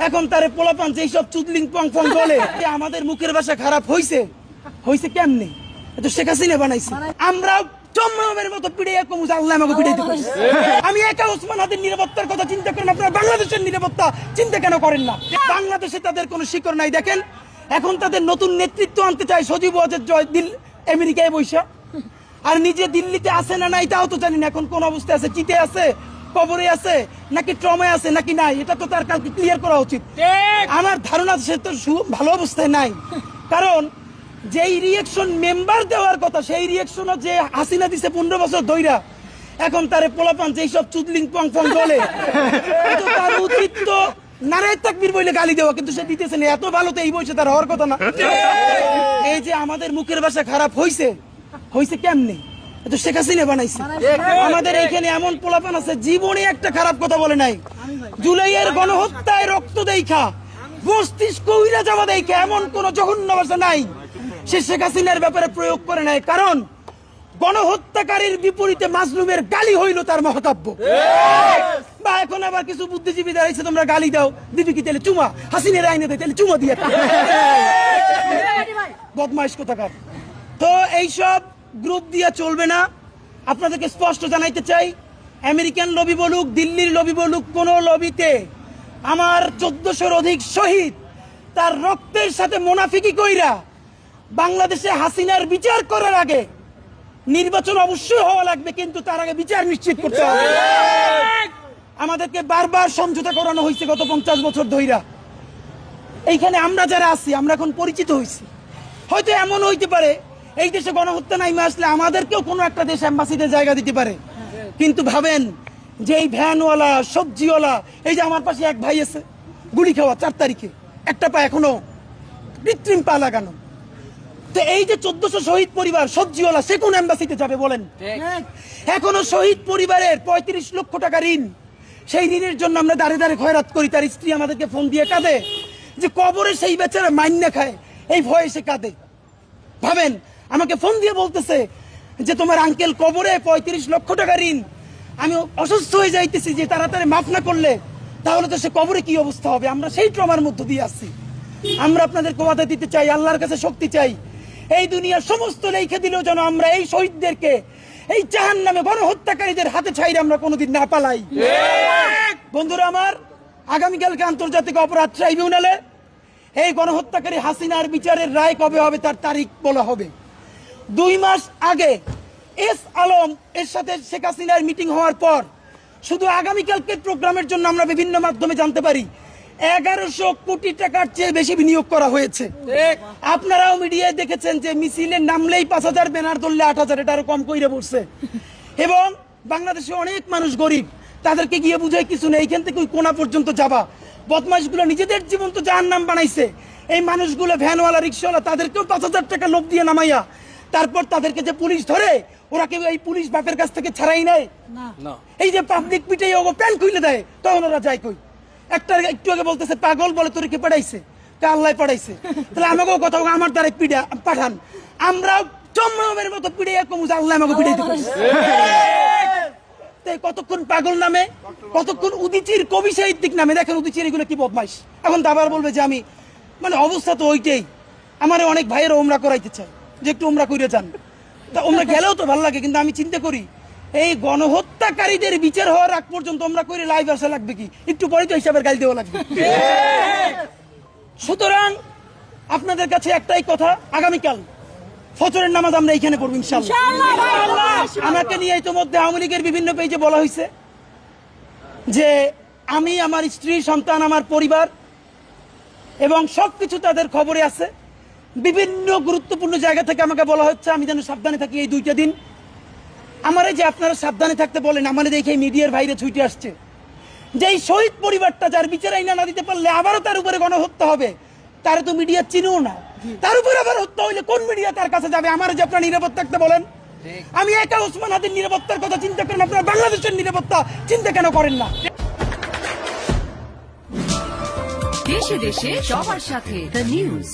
এখন তারে পোলাপান যে সব চুদলিং পং পং বলে আমাদের মুখের ভাষা খারাপ হইছে হইছে কেমনে তো শেখ হাসিনা বানাইছে আমরা চম্মের মতো পিড়াইয়া কমু আল্লাহ আমাকে পিড়াইতে পারি আমি একা ওসমান হাদির নিরাপত্তার কথা চিন্তা করেন আপনারা বাংলাদেশের নিরাপত্তা চিন্তা কেন করেন না বাংলাদেশে তাদের কোনো শিকড় নাই দেখেন এখন তাদের নতুন নেতৃত্ব আনতে চায় সজীব ওয়াজেদ জয় দিল আমেরিকায় বৈশা আর নিজে দিল্লিতে আছে না নাই তাও তো জানি না এখন কোন অবস্থায় আছে চিতে আছে কবরে আছে নাকি ট্রমায় আছে নাকি নাই এটা তো তার কালকে ক্লিয়ার করা উচিত আমার ধারণা সে তো ভালো অবস্থায় নাই কারণ যেই রিয়েকশন মেম্বার দেওয়ার কথা সেই রিয়েকশনও যে হাসিনা দিছে 15 বছর ধইরা এখন তারে পোলাপান যেই সব চুদলিং পং পং বলে তো তার উচিত তো নারায় তাকবীর বলে গালি দেওয়া কিন্তু সে দিতেছে না এত ভালো তো এই বয়সে তার হওয়ার কথা না এই যে আমাদের মুখের ভাষা খারাপ হইছে হইছে কেমনে তো শেখ হাসিনা বানাইছে আমাদের এইখানে এমন পোলাপান আছে জীবনে একটা খারাপ কথা বলে নাই জুলাইয়ের গণহত্যায় রক্ত দেখা মস্তিষ্ক উইরা যাওয়া দেখা এমন কোন জঘন্য ভাষা নাই সে শেখ হাসিনার ব্যাপারে প্রয়োগ করে নাই কারণ গণহত্যাকারীর বিপরীতে মাজলুমের গালি হইল তার মহকাব্য বা এখন আবার কিছু বুদ্ধিজীবী দাঁড়াইছে তোমরা গালি দাও দিবি কি তাহলে চুমা হাসিনের আইনে দেয় তাহলে চুমা দিয়ে বদমাইশ কোথাকার তো এইসব গ্রুপ দিয়ে চলবে না আপনাদেরকে স্পষ্ট জানাইতে চাই আমেরিকান লবি বলুক দিল্লির লবি বলুক কোন লবিতে আমার 1400-র অধিক শহীদ তার রক্তের সাথে মুনাফিকি কইরা বাংলাদেশে হাসিনার বিচার করার আগে নির্বাচন অবশ্যই হওয়া লাগবে কিন্তু তার আগে বিচার নিশ্চিত করতে হবে আমাদেরকে বারবার সমঝোতা করানো হয়েছে গত 50 বছর ধইরা এইখানে আমরা যারা আছি আমরা এখন পরিচিত হয়েছি হয়তো এমন হইতে পারে এই দেশে গণহত্যা নাইমে আসলে আমাদেরকেও কোনো একটা দেশ এম্বাসিতে জায়গা দিতে পারে কিন্তু ভাবেন যে এই ভ্যানওয়ালা সবজিওয়ালা এই যে আমার পাশে এক ভাই আছে গুলি খাওয়া 4 তারিখে একটা পা এখনো কৃত্রিম পা লাগানো তো এই যে 1400 শহীদ পরিবার সবজিওয়ালা সে কোন এম্বাসিতে যাবে বলেন এখনো শহীদ পরিবারের 35 লক্ষ টাকা ঋণ সেই ঋণের জন্য আমরা দাঁড়ে দাঁড়ে খয়রাত করি তার স্ত্রী আমাদেরকে ফোন দিয়ে কাঁদে যে কবরে সেই বেচারা মাইন্না খায় এই ভয়ে সে কাঁদে ভাবেন আমাকে ফোন দিয়ে বলতেছে যে তোমার আঙ্কেল কবরে 35 লক্ষ টাকা ঋণ আমি অসুস্থ হয়ে যাইতেছি যে তাড়াতাড়ি মাফ না করলে তাহলে তো সে কবরে কি অবস্থা হবে আমরা সেই ট্রমার মধ্য দিয়ে আসছি আমরা আপনাদের কথা দিতে চাই আল্লাহর কাছে শক্তি চাই এই দুনিয়ার সমস্ত লেখে দিলেও যেন আমরা এই শহীদদেরকে এই জাহান্নামে গণহত্যাকারীদের হাতে ছাইরে আমরা কোনোদিন না পালাই বন্ধুরা আমার আগামীকালকে আন্তর্জাতিক অপরাধ ট্রাইব্যুনালে এই গণহত্যাকারী হাসিনার বিচারের রায় কবে হবে তার তারিখ বলা হবে 2 মাস আগে এস আলম এর সাথে শেখ হাসিনার মিটিং হওয়ার পর শুধু আগামীকালকে প্রোগ্রামের জন্য আমরা বিভিন্ন মাধ্যমে জানতে পারি 1100 কোটি টাকার চেয়ে বেশি বিনিয়োগ করা হয়েছে আপনারাও মিডিয়ায় দেখেছেন যে মিছিলে নামলেই 5000 ব্যানার ধরলে 8000 এটা আরো কম কইরে বলছে এবং বাংলাদেশে অনেক মানুষ গরিব তাদেরকে গিয়ে বুঝাই কিছু নেই এখান থেকে ওই কোনা পর্যন্ত যাবা বদমাশগুলো নিজেদের জীবন তো জাহান্নাম বানাইছে এই মানুষগুলো ভ্যানওয়ালা রিক্সাওয়ালা তাদেরকেও 5000 টাকা লোভ দিয়ে নামাইয়া তারপর তাদেরকে যে পুলিশ ধরে ওরা কেউ এই পুলিশ বাপের কাছ থেকে ছাড়াই নেয় না এই যে পাবলিক পিটাই ও প্যান খুলে দেয় তখন ওরা যায় কই একটা একটু আগে বলতেছে পাগল বলে তোর কে পাঠাইছে তা আল্লাহ পাঠাইছে তাহলে আমাকেও কথা আমার দ্বারা পিড়া পাঠান আমরা চম্মের মতো পিড়াইয়া কমু আল্লাহ আমাকে পিড়াইতে পারি কতক্ষণ পাগল নামে কতক্ষণ উদিচির কবি সাহিত্যিক নামে দেখেন উদিচির এগুলো কি বদমাইশ এখন আবার বলবে যে আমি মানে অবস্থা তো ওইটাই আমার অনেক ভাইয়েরা ওমরা করাইতে চায় যে একটু ওমরা করে যান তা ওমরা গেলেও তো ভালো লাগে কিন্তু আমি চিন্তা করি এই গণহত্যাকারীদের বিচার হওয়ার আগ পর্যন্ত আমরা করে লাইভ আসা লাগবে কি একটু পরে তো হিসাবের গাল দেওয়া লাগবে সুতরাং আপনাদের কাছে একটাই কথা আগামীকাল ফজরের নামাজ আমরা এইখানে পড়ব ইনশাআল্লাহ আমাকে নিয়ে ইতিমধ্যে আওয়ামী লীগের বিভিন্ন পেজে বলা হয়েছে যে আমি আমার স্ত্রী সন্তান আমার পরিবার এবং সবকিছু তাদের খবরে আছে বিভিন্ন গুরুত্বপূর্ণ জায়গা থেকে আমাকে বলা হচ্ছে আমি যেন সাবধানে থাকি এই 2টা দিন আমার যে আপনারা সাবধানে থাকতে বলেন আমার দেখে মিডিয়ার বাইরে ছুটে আসছে যে এই শহীদ পরিবারটা যার বিচার আইনা না দিতে পারলে আবারও তার উপরে গণহত্যা হবে তারা তো মিডিয়া চিনেও না তার উপরে আবার হত্যা হইলে কোন মিডিয়া তার কাছে যাবে আমার যে আপনারা নিরাপদ থাকতে বলেন আমি একা ওসমান হাদির নিরাপত্তার কথা চিন্তা করেন আপনারা বাংলাদেশের নিরাপত্তা চিন্তা কেন করেন না দেশে দেশে সবার সাথে দ্য নিউজ।